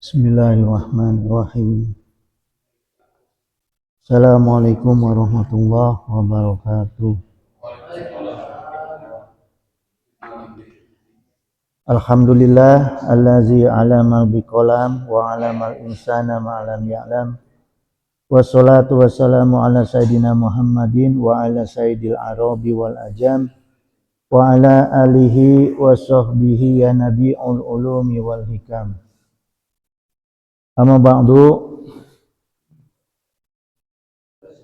Bismillahirrahmanirrahim. Assalamualaikum warahmatullahi wabarakatuh. Alhamdulillah allazi 'alamal biqalam wa 'alamal insana ma lam ya'lam. Wassalatu wassalamu ala sayyidina Muhammadin wa ala sayyidil arabi wal ajam wa ala alihi wa sahbihi ya nabi'ul ulumi wal hikam. Amma ba'du.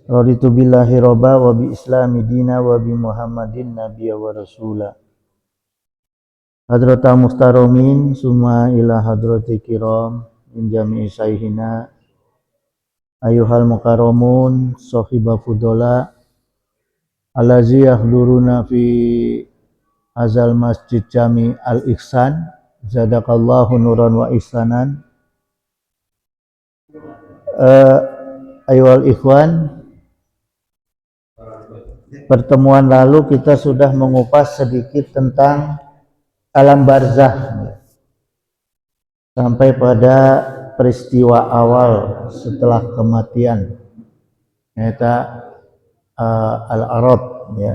Raditu billahi robba wa bi islami dina wa bi muhammadin nabiyya wa rasula. Hadrata mustaromin summa ila hadrati kiram min jami'i sayhina ayuhal mukarramun sahiba fudola alazi yahduruna fi hazal masjid jami al-ihsan zadakallahu nuran wa ihsanan. Ayuhal ikhwan, pertemuan lalu kita sudah mengupas sedikit tentang alam barzah sampai pada peristiwa awal setelah kematian, yaitu al-arad ya.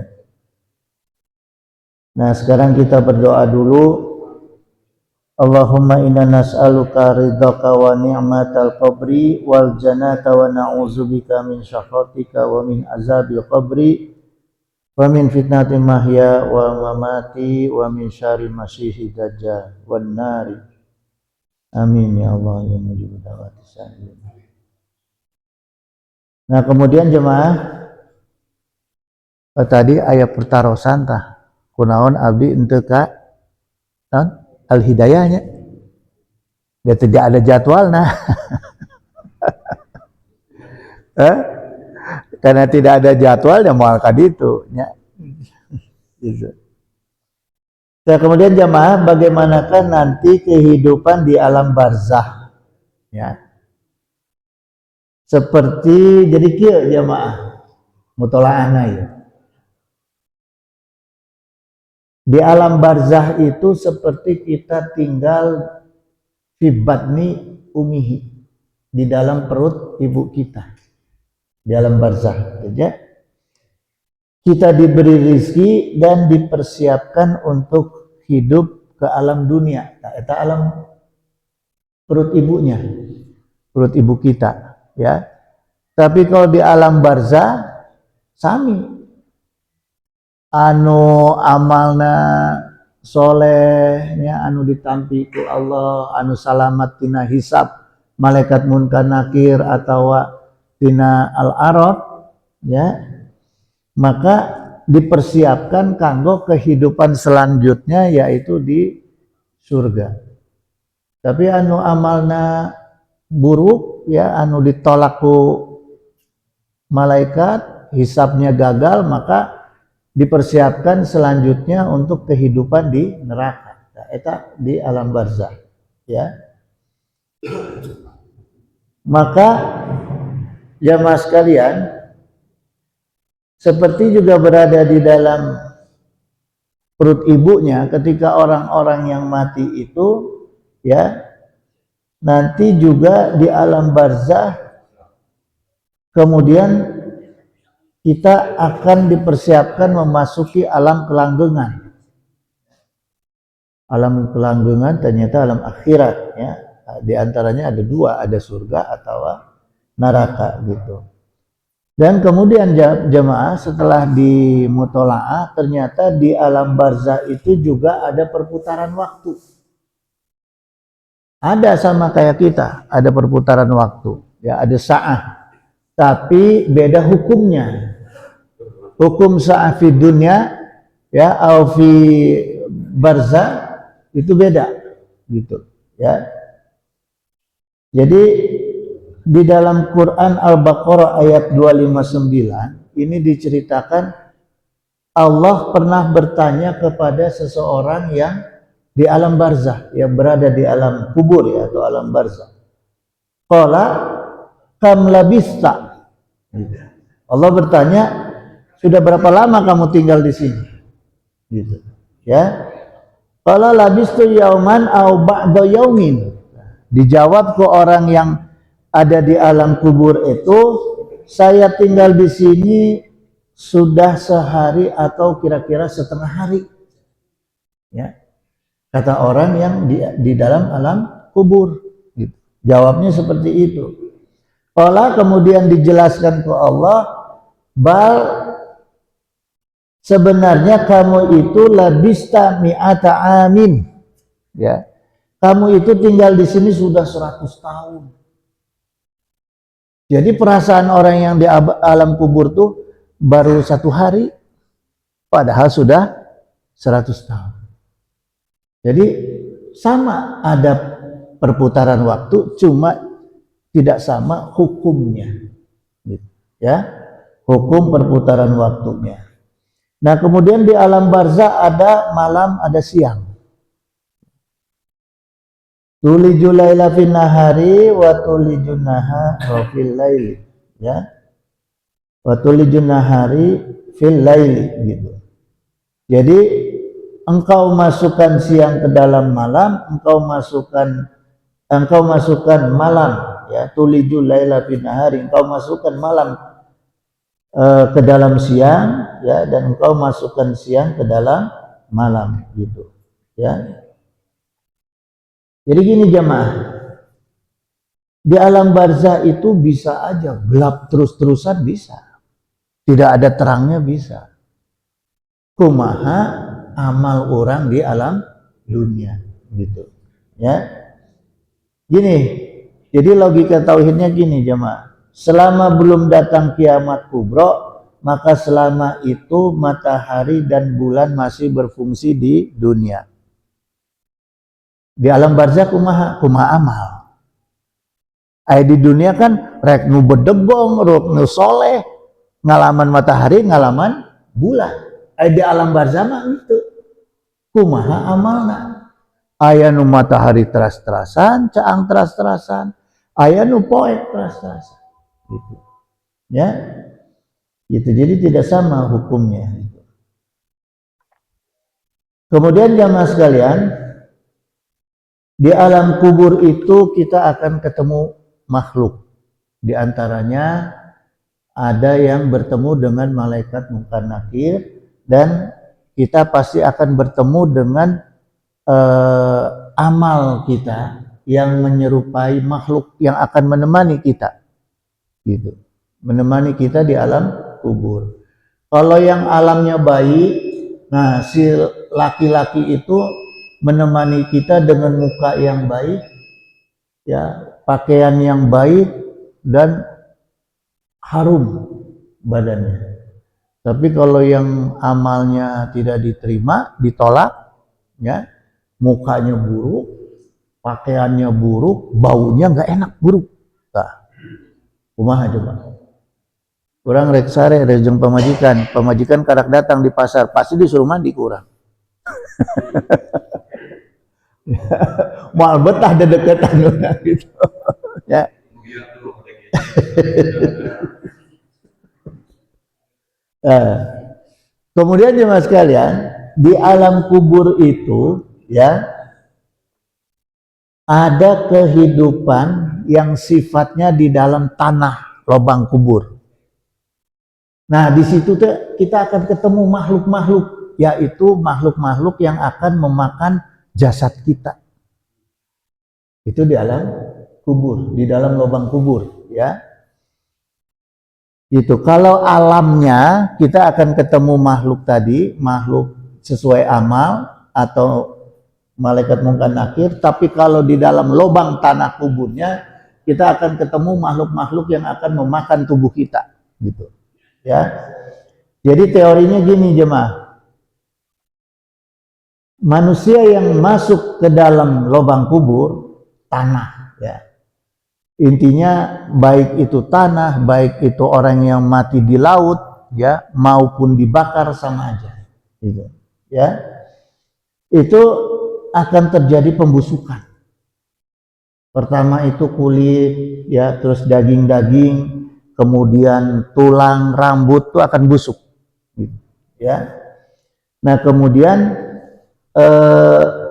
Nah, sekarang kita berdoa dulu. Allahumma inna nas'aluka ridhaka wa ni'matal qabri wal jannata wa na'udzubika min syakhatika wa min azabil qabri wa min fitnatil mahya wa mamati wa min syarri masihid dajjal wan nari. Amin ya Allah ya mujib da'wati sa'ilin. Nah, kemudian jemaah, tadi ayat pertarosan tah kunaon abdi henteu ka al-hidayahnya. Dia tidak ada jadwalnya. Karena tidak ada jadwal ya moal kaditu nya. Gitu. Nah, kemudian jemaah, bagaimanakah nanti kehidupan di alam barzah? Ya. Seperti jadi kieu jemaah mutolaahna ya. Di alam barzah itu seperti kita tinggal fi batni umihi, di dalam perut ibu kita. Di alam barzah ya. Kita diberi rizki dan dipersiapkan untuk hidup ke alam dunia. Nah, itu alam perut ibunya, perut ibu kita ya. Tapi kalau di alam barzah sami anu amalna solehnya anu ditampi ku Allah, anu salamat tina hisab malaikat munkar nakir atau tina al-arad ya, maka dipersiapkan kanggo kehidupan selanjutnya yaitu di surga. Tapi anu amalna buruk ya, anu ditolak ku malaikat, hisabnya gagal, maka dipersiapkan selanjutnya untuk kehidupan di neraka. Nah, eta di alam barzah ya. Maka jamaah sekalian, seperti juga berada di dalam perut ibunya ketika orang-orang yang mati itu ya, nanti juga di alam barzah kemudian kita akan dipersiapkan memasuki alam kelanggengan. Alam kelanggengan ternyata alam akhirat ya. Di antaranya ada dua, ada surga atau neraka gitu. Dan kemudian jemaah setelah di mutolaah ternyata di alam barzah itu juga ada perputaran waktu. Ada sama kayak kita, ada perputaran waktu ya, ada sa'ah. Tapi beda hukumnya. Hukum sa'ah fi dunya ya au fi barzah itu beda gitu ya. Jadi di dalam Quran Al-Baqarah ayat 259 ini diceritakan Allah pernah bertanya kepada seseorang yang di alam barzah, yang berada di alam kubur ya, atau alam barzah. Qala kam labista. Allah bertanya, sudah berapa lama kamu tinggal di sini? Gitu. Ya. Qala labistu yauman au ba'da yaumin. Dijawab ke orang yang ada di alam kubur itu, saya tinggal di sini sudah sehari atau kira-kira setengah hari. Ya, kata orang yang di dalam alam kubur. Gitu. Jawabnya seperti itu. Qala kemudian dijelaskan ke Allah, bal sebenarnya kamu itu labista mi'ata amin. Ya. Kamu itu tinggal di sini sudah 100 tahun. Jadi perasaan orang yang di alam kubur tuh baru 1 hari, padahal sudah 100 tahun. Jadi sama ada perputaran waktu, cuma tidak sama hukumnya. Ya, hukum perputaran waktunya. Nah kemudian di alam barzah ada malam, ada siang. Tulijul laila fin nahari wa tulijun nahara fil laili, ya. Wa tulijun nahari fil laili gitu. Jadi engkau masukkan siang ke dalam malam, engkau masukkan malam, ya. Tulijul laila fin nahari, engkau masukkan malam ke dalam siang, ya, dan engkau masukkan siang ke dalam malam gitu, ya. Jadi gini jemaah, di alam barzah itu bisa aja gelap terus-terusan, bisa. Tidak ada terangnya, bisa. Kumaha amal orang di alam dunia gitu. Ya. Gini, jadi logika tauhidnya gini jemaah. Selama belum datang kiamat kubro, maka selama itu matahari dan bulan masih berfungsi di dunia. Di alam barzah kumaha amal. Di dunia kan rek nu bedebong, rek nu soleh, ngalaman matahari, ngalaman bulan. Di alam barzah mah itu kumaha amalna. Aya nu matahari teras-terasan, caang teras-terasan, aya nu poe teras-terasan. Gitu. Ya. Gitu. Jadi tidak sama hukumnya. Kemudian jamaah sekalian, di alam kubur itu kita akan ketemu makhluk. Di antaranya ada yang bertemu dengan malaikat Munkar Nakir, dan kita pasti akan bertemu dengan amal kita yang menyerupai makhluk yang akan menemani kita. Gitu. Menemani kita di alam kubur. Kalau yang alamnya baik, nah si laki-laki itu menemani kita dengan muka yang baik, ya, pakaian yang baik, dan harum badannya. Tapi kalau yang amalnya tidak diterima, ditolak, ya, mukanya buruk, pakaiannya buruk, baunya nggak enak, buruk. Nah, kumaha coba? Kurang rek sare rejeng pemajikan karak datang di pasar, pasti disuruh mandi kurang. Mal betah de deketan gitu. Ya. Kemudian jemaah sekalian, di alam kubur itu, ya, ada kehidupan yang sifatnya di dalam tanah lubang kubur. Nah, di situ kita akan ketemu makhluk-makhluk, yaitu makhluk-makhluk yang akan memakan jasad kita. Itu di alam kubur, di dalam lubang kubur, ya. Itu kalau alamnya kita akan ketemu makhluk tadi, makhluk sesuai amal atau malaikat Munkar Nakir, tapi kalau di dalam lubang tanah kuburnya kita akan ketemu makhluk-makhluk yang akan memakan tubuh kita, gitu. Ya. Jadi teorinya gini jemaah. Manusia yang masuk ke dalam lubang kubur, tanah, ya. Intinya baik itu tanah, baik itu orang yang mati di laut, ya, maupun dibakar sama aja. Gitu. Ya. Itu akan terjadi pembusukan. Pertama itu kulit, ya, terus daging-daging, kemudian tulang, rambut itu akan busuk, gitu, ya. Nah kemudian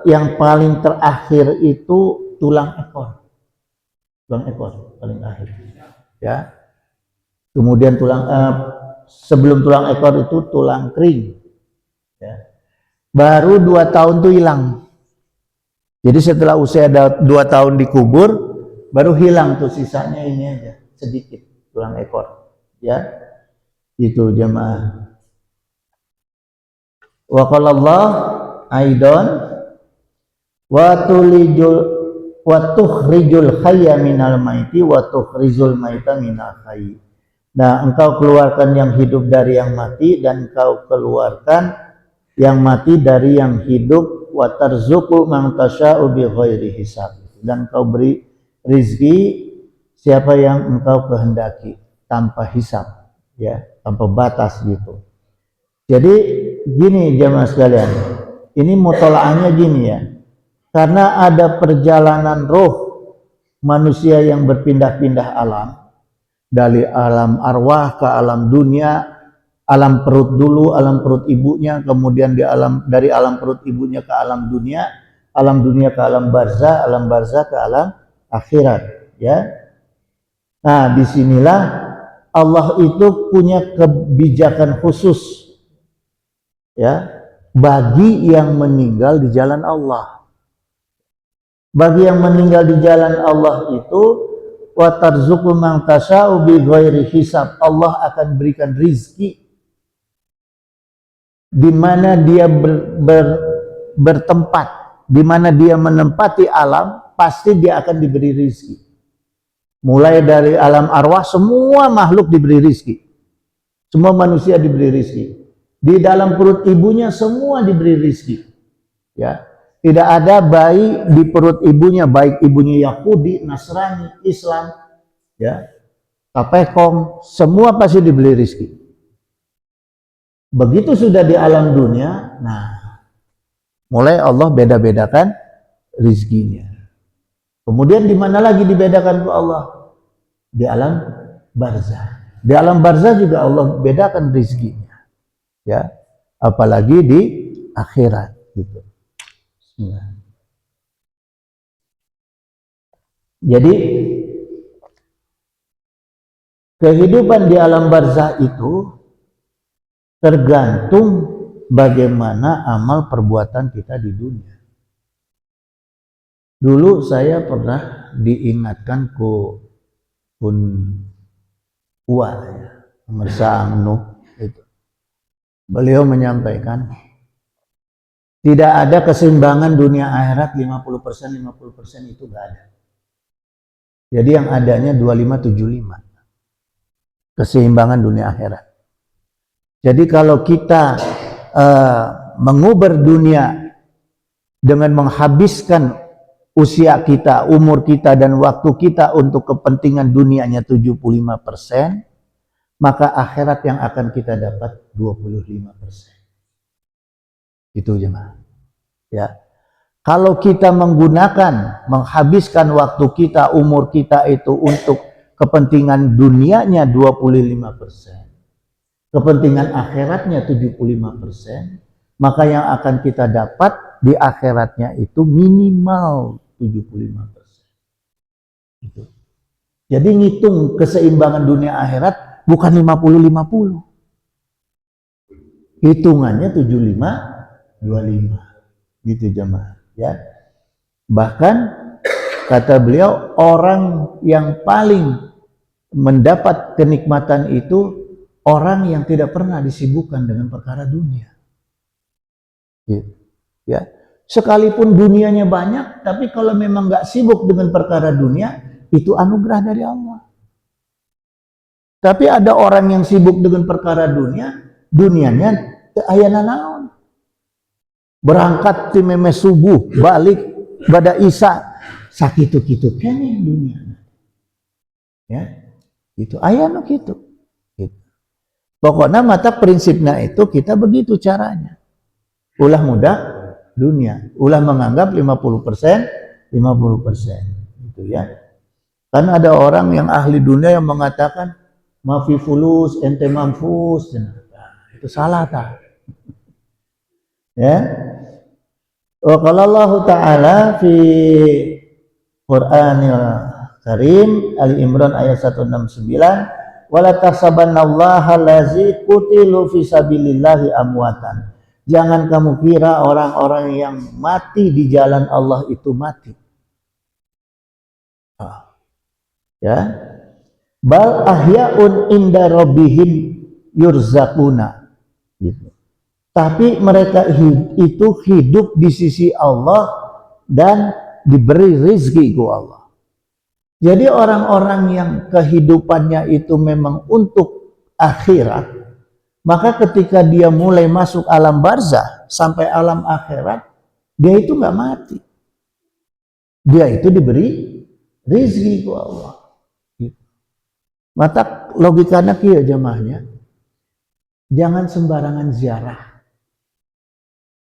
yang paling terakhir itu tulang ekor paling akhir, ya. Kemudian sebelum tulang ekor itu tulang kering, ya. Baru 2 tahun tuh hilang. Jadi setelah usia 2 tahun dikubur, baru hilang tuh, sisanya ini aja sedikit tulang ekor, ya. Itu jemaah. Wa qala Allah aidan wa tukhrijul hayya minal maiti wa tukhrizul maita minal hayy. Nah, engkau keluarkan yang hidup dari yang mati, dan engkau keluarkan yang mati dari yang hidup. Wa tarzuqu man tasya'u bi ghairi hisab. Dan engkau beri rizki siapa yang engkau kehendaki tanpa hisab, ya, tanpa batas gitu. Jadi gini jemaah sekalian, ini mutolaahnya gini ya, karena ada perjalanan roh manusia yang berpindah-pindah alam, dari alam arwah ke alam dunia, alam perut dulu, alam perut ibunya, kemudian dari alam perut ibunya ke alam dunia ke alam barzah ke alam akhirat, ya. Nah, disinilah Allah itu punya kebijakan khusus, ya, bagi yang meninggal di jalan Allah. Bagi yang meninggal di jalan Allah itu, wa tarzuqu man tasya'u bi ghairi hisab. Allah akan berikan rizki di mana dia bertempat, di mana dia menempati alam, pasti dia akan diberi rizki. Mulai dari alam arwah, semua makhluk diberi rizki, semua manusia diberi rizki. Di dalam perut ibunya semua diberi rizki, ya. Tidak ada bayi di perut ibunya, baik ibunya Yahudi, Nasrani, Islam, ya, Tapekom, semua pasti diberi rizki. Begitu sudah di alam dunia, nah, mulai Allah beda-bedakan rizkinya. Kemudian di mana lagi dibedakan ke Allah? Di alam barzah. Di alam barzah juga Allah bedakan rizkinya, ya, apalagi di akhirat gitu. Jadi kehidupan di alam barzah itu tergantung bagaimana amal perbuatan kita di dunia. Dulu saya pernah diingatkan ku pun Uwa, ya, Mersangnu itu. Beliau menyampaikan tidak ada keseimbangan dunia akhirat 50% itu enggak ada. Jadi yang adanya 25-75. Keseimbangan dunia akhirat. Jadi kalau kita mengubur dunia dengan menghabiskan usia kita, umur kita, dan waktu kita untuk kepentingan dunianya 75%, maka akhirat yang akan kita dapat 25%. Itu jemaah, ya. Kalau kita menghabiskan waktu kita, umur kita itu untuk kepentingan dunianya 25%, kepentingan akhiratnya 75%, maka yang akan kita dapat di akhiratnya itu minimal 75%. Itu. Jadi ngitung keseimbangan dunia akhirat bukan 50-50. Hitungannya 75-25. Gitu jemaah, ya. Bahkan kata beliau, orang yang paling mendapat kenikmatan itu orang yang tidak pernah disibukkan dengan perkara dunia. Gitu. Ya. Sekalipun dunianya banyak, tapi kalau memang nggak sibuk dengan perkara dunia, itu anugerah dari Allah. Tapi ada orang yang sibuk dengan perkara dunia, dunianya ayana naon. Berangkat ti meme subuh, balik pada isya, sakitu-kitu kene dunia. Ya. Itu ayana gitu. Gitu. Pokoknya mata prinsipnya itu kita begitu caranya. Ulah mudah dunia, ulah menganggap 50%, 50%. Gitu ya. Karena ada orang yang ahli dunia yang mengatakan mafi fulus ente manfus. Nah, itu salah tak? Ya. Wa qala Allah Ta'ala fi Qur'anil Karim Ali Imran ayat 169 wala tahsabannallaha allazi qutilu fi sabilillahi amwatan. Jangan kamu kira orang-orang yang mati di jalan Allah itu mati. Ya. Bal ahyaun inda rabbihim yurzaquna. Gitu. Tapi mereka itu hidup di sisi Allah dan diberi rezeki ku Allah. Jadi orang-orang yang kehidupannya itu memang untuk akhirat, maka ketika dia mulai masuk alam barzah sampai alam akhirat, dia itu nggak mati. Dia itu diberi rezeki ku Allah. Maka logikanya kieu jemaahnya, jangan sembarangan ziarah.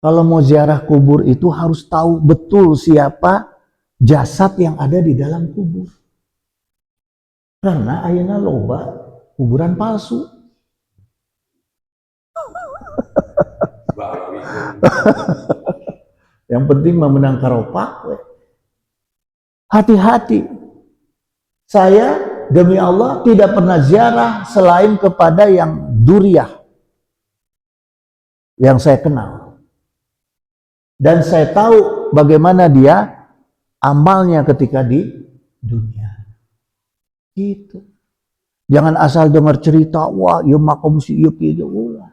Kalau mau ziarah kubur itu harus tahu betul siapa jasad yang ada di dalam kubur. Karena ayeuna loba kuburan palsu. Yang penting memenang karopak. Hati-hati. Saya demi Allah tidak pernah ziarah selain kepada yang duriah. Yang saya kenal. Dan saya tahu bagaimana dia amalnya ketika di dunia. Gitu. Jangan asal dengar cerita, wah ieu makom si ieu kieu ulah.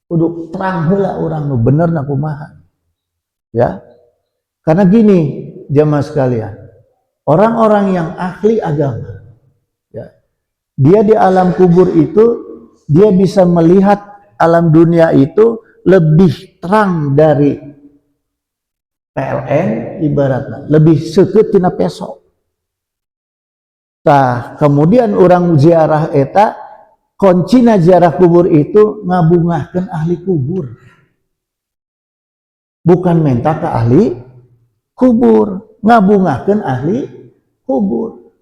Kudu terang heula urang nu bener na kumaha. Ya. Karena gini, jemaah sekalian. Orang-orang yang ahli agama, ya. Dia di alam kubur itu dia bisa melihat alam dunia itu lebih terang dari PLN ibaratnya, lebih seukeut tina peso. Tah, kemudian orang ziarah eta kuncina ziarah kubur itu ngabungahkeun ahli kubur. Bukan minta ke ahli kubur, ngabungahkeun ahli kubur.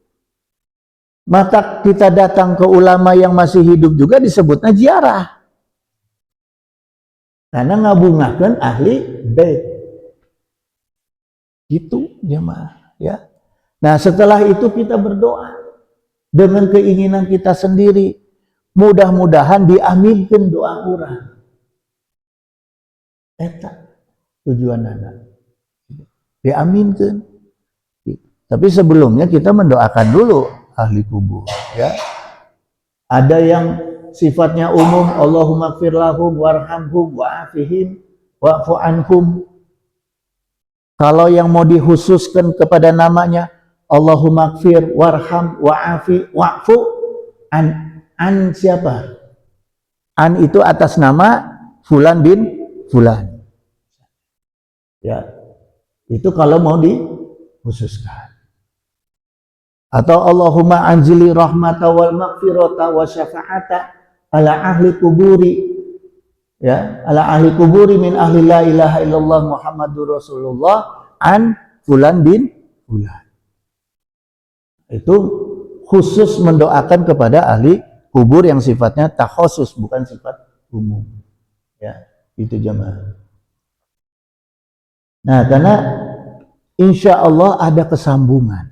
Maka kita datang ke ulama yang masih hidup juga disebutnya ziarah. Karena ngabungahkeun ahli bait. Gitu jemaah, ya. Nah, setelah itu kita berdoa dengan keinginan kita sendiri. Mudah-mudahan diaminkan doa urang. Eta tujuan anak. Diaminkan. Tapi sebelumnya kita mendoakan dulu ahli kubur, ya. Ada yang sifatnya umum, Allahumma gfir lahum warhamhum wa'afihim wa'fu anhum. Kalau yang mau dikhususkan kepada namanya Allahumma gfir warham wa'afi wa'fu an siapa? An itu atas nama fulan bin fulan. Ya. Itu kalau mau dikhususkan. Atau Allahumma anzili rahmata wal maghfirata wa syafa'ata ala ahli kuburi. Ya, ala ahli kuburi min ahli la ilaha illallah Muhammadur Rasulullah an fulan bin fulan. Itu khusus mendoakan kepada ahli kubur yang sifatnya takhusus, bukan sifat umum. Ya, itu jemaah. Nah, karena insya Allah ada kesambungan.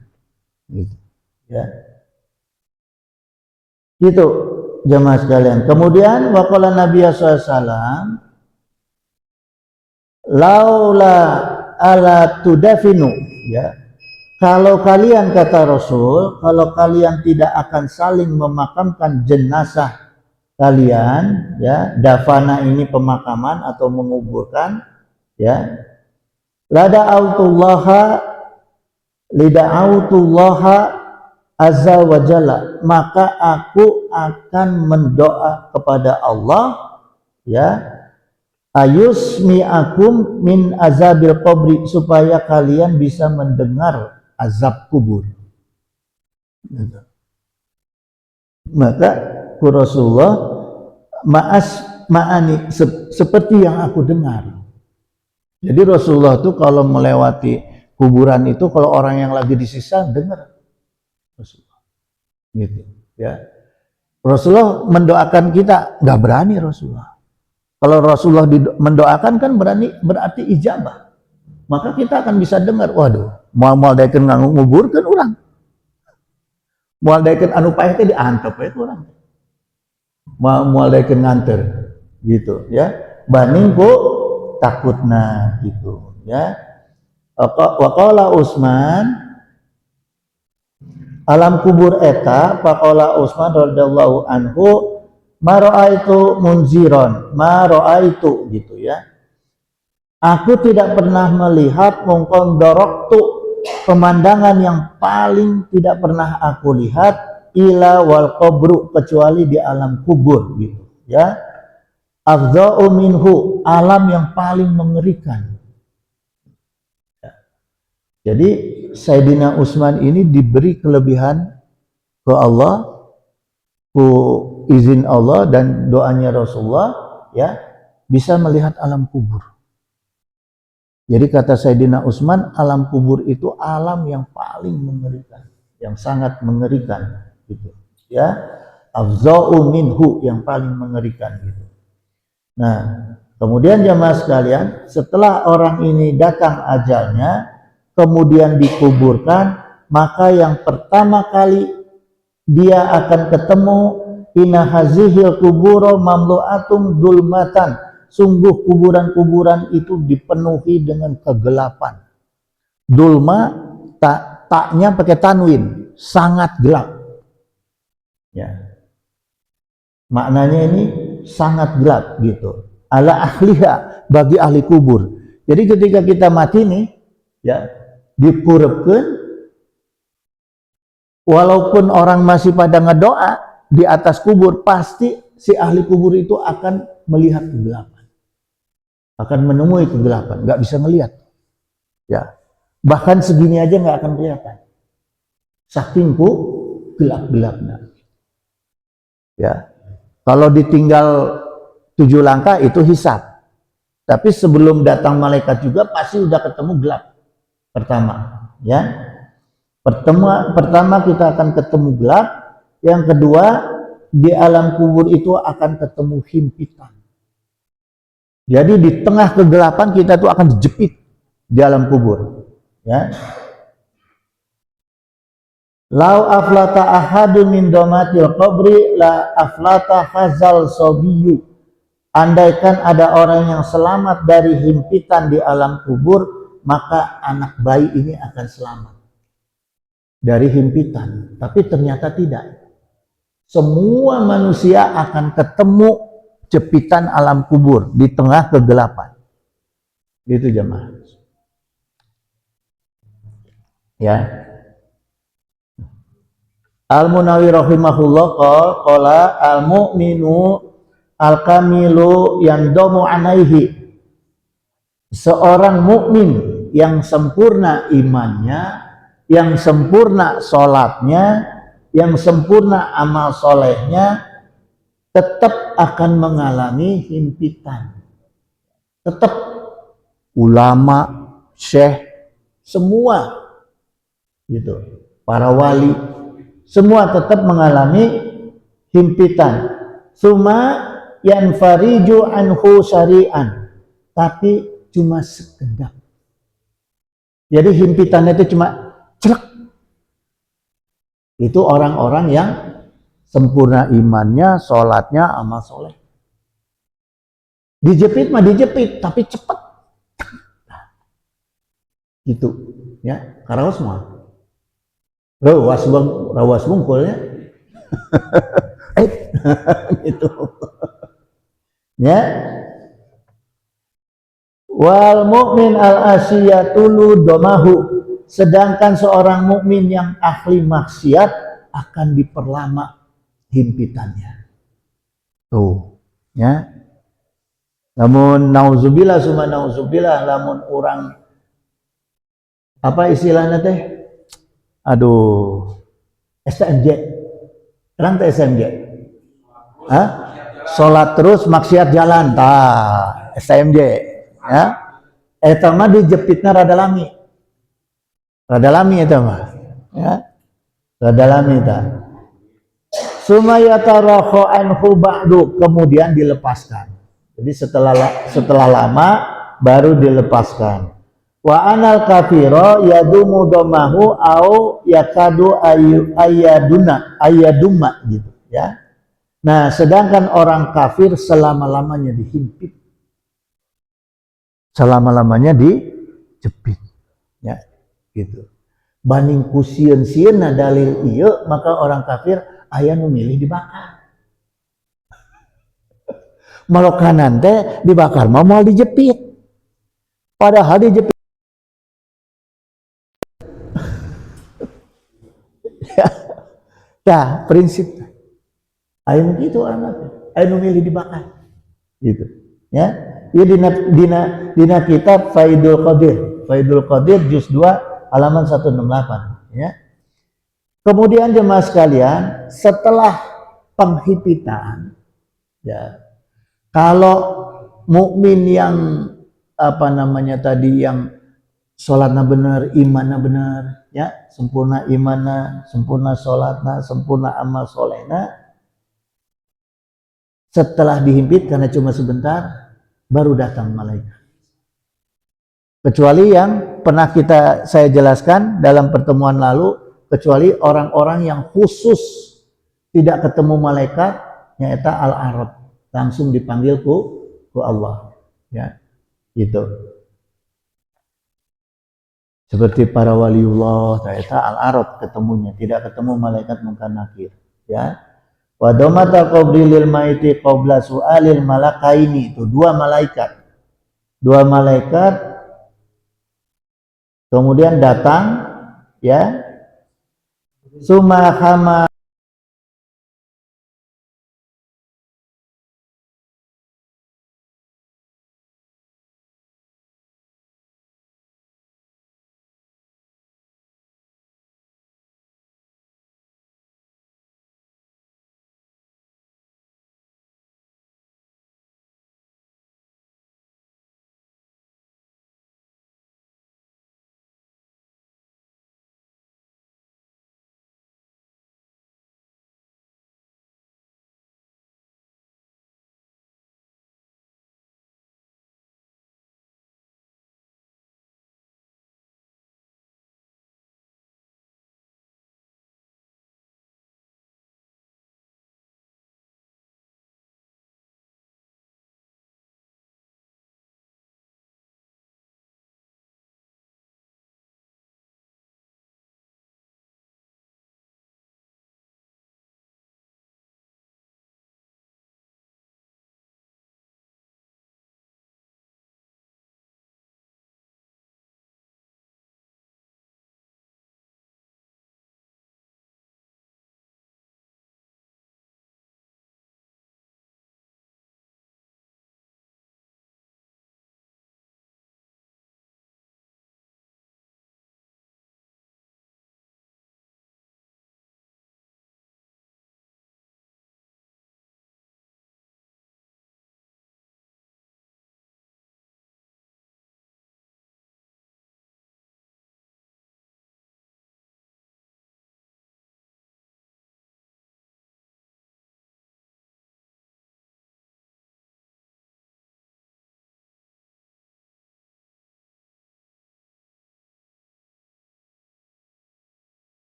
Gitu. Ya. Gitu jemaah sekalian. Kemudian waqala Nabi sallallahu alaihi wasallam laula ala tudafinu, ya. Kalau kalian, kata Rasul, kalau kalian tidak akan saling memakamkan jenazah kalian, ya, dafana ini pemakaman atau menguburkan, ya, lida'autullaha azza wa jalla, maka aku akan mendoa kepada Allah, ya, ayusmi'akum min azabil qabri, supaya kalian bisa mendengar azab kubur. Maka Rasulullah ma'ani seperti yang aku dengar. Jadi Rasulullah itu kalau melewati kuburan itu, kalau orang yang lagi disiksa dengar Rasulullah. Gitu, ya. Rasulullah mendoakan kita, nggak berani Rasulullah. Kalau Rasulullah mendoakan kan berarti ijabah. maka kita akan bisa dengar, waduh, mau daekeun nguburkeun urang. Moal daekeun anu paeh teh diantep we urang. Moal daekeun nganter gitu ya. Banding ku takutna gitu ya. Wa qala Utsman alam kubur eta faqala Utsman radhiyallahu anhu ma raaitu munziron ma raaitu gitu ya. Aku tidak pernah melihat mungkon doroktu pemandangan yang paling tidak pernah aku lihat ila wal qabru kecuali di alam kubur gitu ya. Afdha'u minhu alam yang paling mengerikan. Jadi Sayyidina Utsman ini diberi kelebihan ke Allah, ku izin Allah dan doanya Rasulullah ya, bisa melihat alam kubur. Jadi kata Sayyidina Utsman, alam kubur itu alam yang paling mengerikan, yang sangat mengerikan gitu. Ya, afza'u minhu yang paling mengerikan gitu. Nah, kemudian jamaah sekalian, setelah orang ini datang ajalnya, kemudian dikuburkan, maka yang pertama kali dia akan ketemu inna hazihil kuburo mamlu'atum dulmatan. Sungguh kuburan-kuburan itu dipenuhi dengan kegelapan. Dulma taknya pakai tanwin, sangat gelap. Ya. Maknanya ini sangat gelap gitu. Ala ahliha bagi ahli kubur. Jadi ketika kita mati nih, ya, dikurepkeun, walaupun orang masih pada ngedoa di atas kubur, pasti si ahli kubur itu akan melihat kegelapan. Akan menemui kegelapan, nggak bisa melihat. Ya, bahkan segini aja nggak akan kelihatan. Saking gelap-gelapnya. Ya, kalau ditinggal 7 langkah itu hisab. Tapi sebelum datang malaikat juga pasti udah ketemu gelap. Pertama, ya. Pertama kita akan ketemu gelap. Yang kedua, di alam kubur itu akan ketemu himpitan. Jadi di tengah kegelapan kita tuh akan dijepit di alam kubur. Ya. Lau aflata ahadun min domatil qabri la aflata hazal sobiyu. Andaikan ada orang yang selamat dari himpitan di alam kubur, maka anak bayi ini akan selamat dari himpitan. Tapi ternyata tidak. Semua manusia akan ketemu jepitan alam kubur di tengah kegelapan. Gitu jemaah. Ya. Al-Munawi rahimahullah qala al-mu'minu al-kamilu yandamu alaihi. Seorang mukmin yang sempurna imannya, yang sempurna sholatnya, yang sempurna amal solehnya, tetap akan mengalami himpitan. Tetap ulama, syekh, semua gitu, para wali, semua tetap mengalami himpitan. Suma yanfariju anhu syari'an, tapi cuma sekedap. Jadi himpitannya itu cuma celek. Itu orang-orang yang sempurna imannya, sholatnya, amal soleh. Dijepit mah dijepit, tapi cepat. Gitu, ya. Karaos mah. Rawas bungkulnya. Gitu. Ya. Wal mu'min al-asiyatulu domahu. Sedangkan seorang mukmin yang ahli maksiat akan diperlama himpitannya. Tuh, ya. Namun nauzubillah summa nauzubillah, lamun orang apa istilahnya teh? Aduh, STMJ. Terang teh STMJ. Hah? Salat terus maksiat jalan, tah STMJ, ya. Eta mah dijepitna rada lami. Rada lami eta mah, ya. Rada lami tah. Sumayatarakhu anhu ba'du, kemudian dilepaskan. Jadi setelah lama baru dilepaskan. Wa anal kafiro yadumu domahu au yakadu ayaduma gitu ya. Nah, sedangkan orang kafir selama-lamanya dihimpit, selama-lamanya dijepit ya gitu. Banding kusieun-sieun dalil ieu maka orang kafir aya nu milih dibakar. Malokanan teh dibakar mah moal dijepit. Padahal dijepit nah, prinsip aya gitu orang kafir. Aya nu milih dibakar. Gitu. Ya. Ieu dina kitab Faidul Qadir. Faidul Qadir juz 2 halaman 168 ya. Kemudian jemaah sekalian, setelah penghimpitan ya, kalau mukmin yang apa namanya tadi yang sholatnya benar, imannya benar, ya sempurna imannya, sempurna sholatnya, sempurna amal solehnya, setelah dihimpit karena cuma sebentar, baru datang malaikat. Kecuali yang pernah saya jelaskan dalam pertemuan lalu, kecuali orang-orang yang khusus tidak ketemu malaikat, yaitu al-arad, langsung dipanggil ku Allah, ya, gitu. Seperti para waliullah, yaitu al-arad ketemunya, tidak ketemu malaikat munkar nakir, ya. Wa domata qabri lil maiti qabla su'alil malakaini, itu dua malaikat kemudian datang ya summa